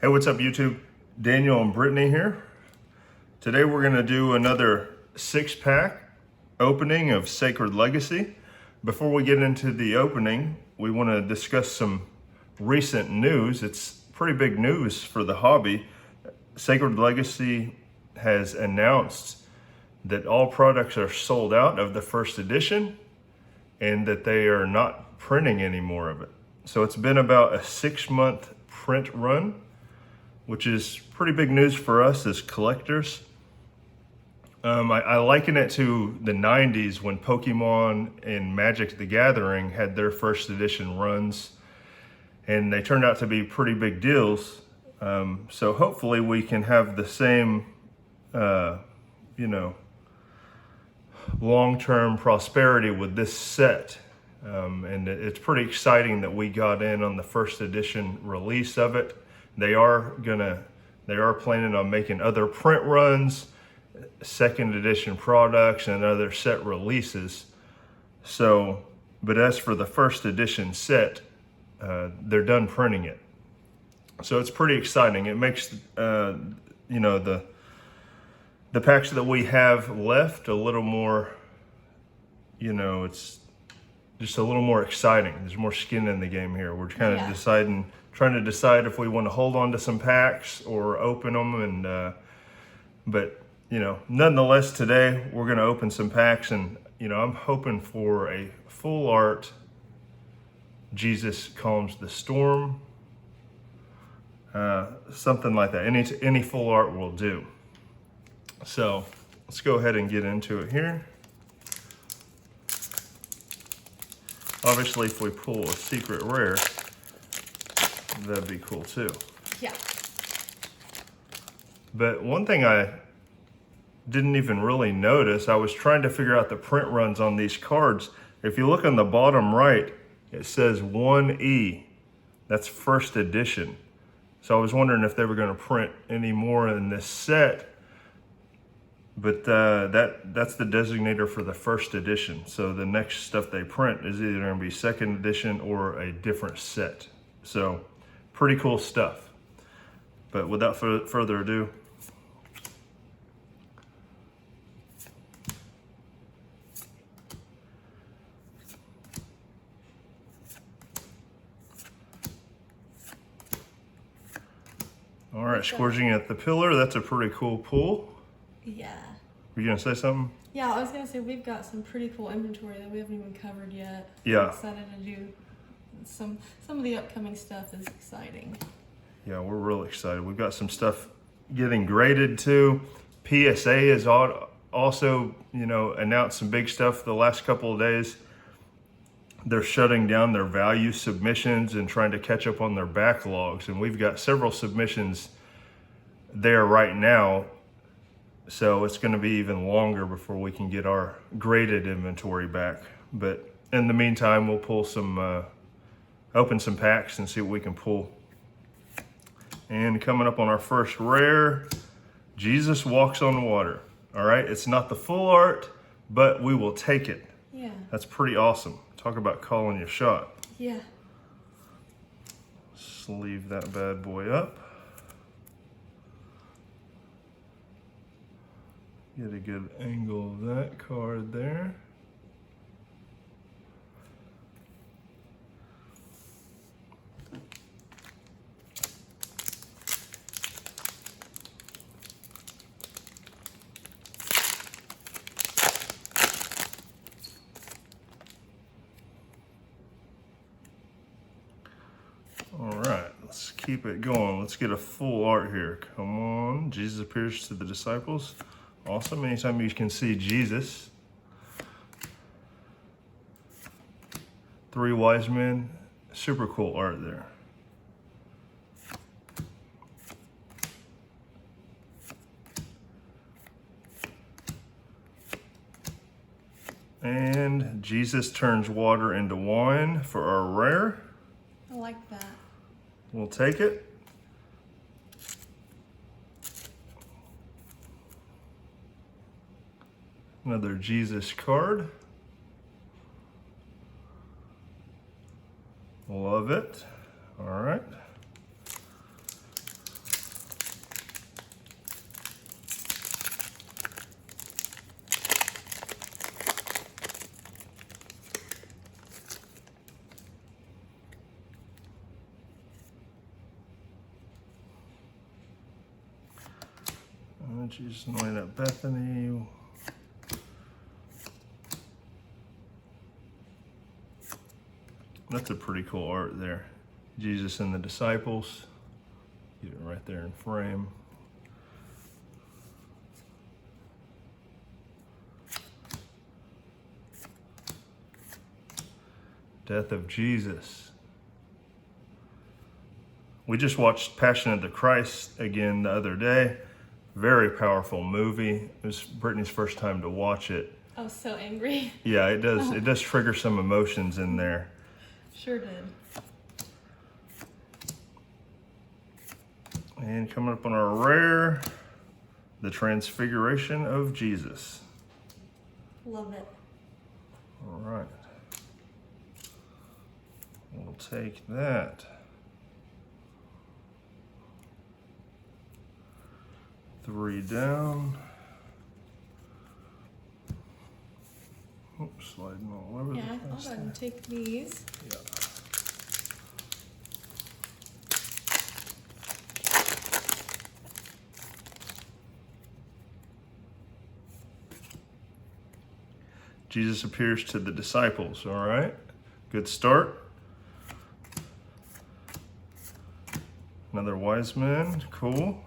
Hey, what's up YouTube? Daniel and Brittany here. Today we're gonna do another 6-pack opening of Sacred Legacy. Before we get into the opening, we wanna discuss some recent news. It's pretty big news for the hobby. Sacred Legacy has announced that all products are sold out of the first edition and that they are not printing any more of it. So it's been about a 6-month print run, which is pretty big news for us as collectors. I liken it to the 90s when Pokemon and Magic the Gathering had their first edition runs, and they turned out to be pretty big deals. So hopefully we can have the same, long-term prosperity with this set. And it's pretty exciting that we got in on the first edition release of it. They are planning on making other print runs, second edition products, and other set releases. So, but as for the first edition set, they're done printing it. So it's pretty exciting. It makes, the packs that we have left a little more, it's just a little more exciting. There's more skin in the game here. We're kind of trying to decide if we want to hold on to some packs or open them. And but nonetheless, today we're going to open some packs, and I'm hoping for a full art Jesus Calms the Storm, something like that. Any full art will do. So let's go ahead and get into it here. Obviously, if we pull a secret rare, that'd be cool too. Yeah. But one thing I didn't even really notice, I was trying to figure out the print runs on these cards. If you look on the bottom right, it says 1E. That's first edition. So I was wondering if they were going to print any more in this set. But that's the designator for the first edition. So the next stuff they print is either going to be second edition or a different set. So pretty cool stuff. But without further ado, all right, scourging at the pillar. That's a pretty cool pull. Yeah. Were you gonna say something? Yeah, I was gonna say we've got some pretty cool inventory that we haven't even covered yet. Yeah. I'm excited to do some of the upcoming stuff is exciting. Yeah, we're really excited. We've got some stuff getting graded too. PSA has also, announced some big stuff the last couple of days. They're shutting down their value submissions and trying to catch up on their backlogs. And we've got several submissions there right now. So it's going to be even longer before we can get our graded inventory back. But in the meantime, we'll pull some, open some packs and see what we can pull. And coming up on our first rare, Jesus Walks on Water. All right, it's not the full art, but we will take it. Yeah. That's pretty awesome. Talk about calling your shot. Yeah. Sleeve that bad boy up. Get a good angle of that card there. All right, let's keep it going. Let's get a full art here. Come on. Jesus appears to the disciples. Awesome. Anytime you can see Jesus. 3 wise men. Super cool art there. And Jesus turns water into wine for our rare. I like that. We'll take it. Another Jesus card. Love it. All right. Jesus anointed at Bethany. That's a pretty cool art there. Jesus and the disciples. Get it right there in frame. Death of Jesus. We just watched Passion of the Christ again the other day. Very powerful movie. It was Brittany's first time to watch it. I was so angry. Yeah, it does. It does trigger some emotions in there. Sure did. And coming up on our rare, the Transfiguration of Jesus. Love it. All right. We'll take that. 3 down. Oops, sliding all over Yeah, the I'll place go ahead and take these. Yeah. Jesus appears to the disciples, all right? Good start. Another wise man, cool.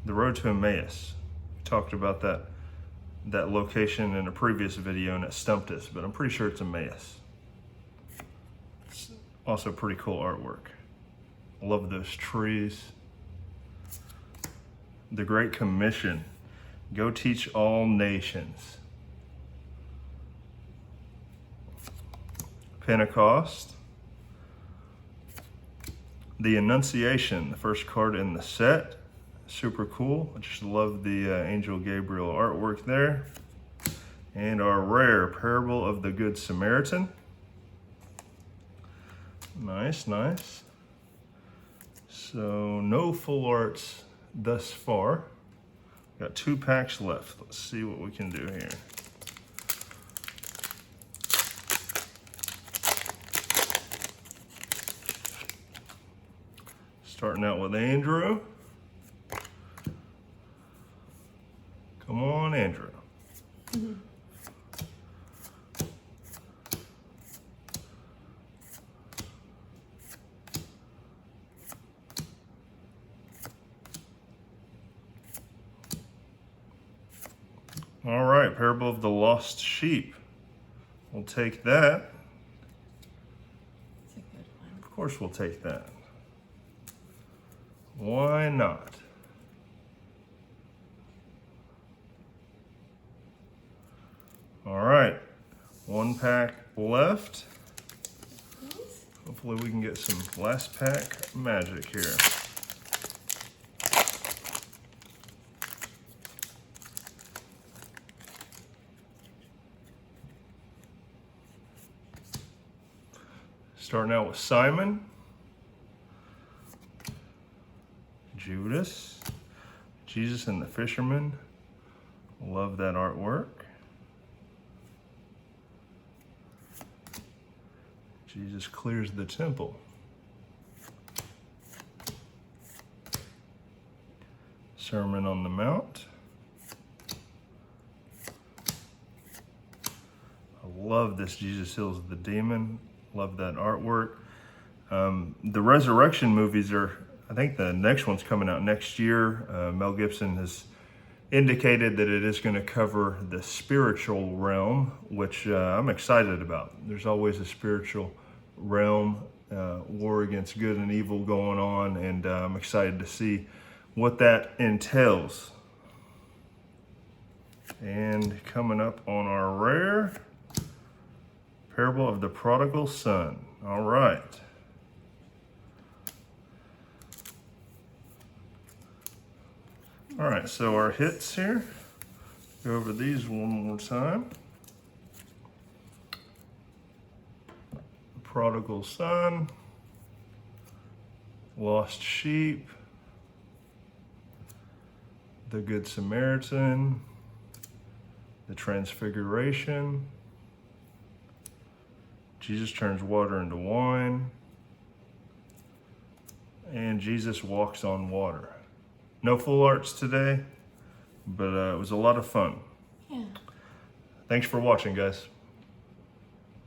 The road to Emmaus. We talked about that location in a previous video and it stumped us, but I'm pretty sure it's Emmaus. It's also pretty cool artwork. I love those trees. The Great Commission. Go teach all nations. Pentecost. The Annunciation, the first card in the set. Super cool. I just love the Angel Gabriel artwork there. And our rare Parable of the Good Samaritan. Nice, nice. So no full arts thus far. Got 2 packs left. Let's see what we can do here. Starting out with Andrew. Come on, Andrew. Mm-hmm. All right, Parable of the Lost Sheep. We'll take that. It's a good one. Of course we'll take that. Why not? All right, 1 pack left. These? Hopefully we can get some last pack magic here. Starting out with Simon, Judas, Jesus and the Fisherman. Love that artwork. Jesus clears the temple. Sermon on the Mount. I love this Jesus heals the demon. Love that artwork. The resurrection movies are, I think the next one's coming out next year. Mel Gibson has indicated that it is going to cover the spiritual realm, which I'm excited about. There's always a spiritual realm, war against good and evil going on, and I'm excited to see what that entails. And coming up on our rare, Parable of the Prodigal Son. All right. All right, so our hits here. Go over these one more time. Prodigal Son. Lost Sheep. The Good Samaritan. The Transfiguration. Jesus turns water into wine. and Jesus Walks on Water. No full arts today, but it was a lot of fun. Yeah. Thanks for watching, guys.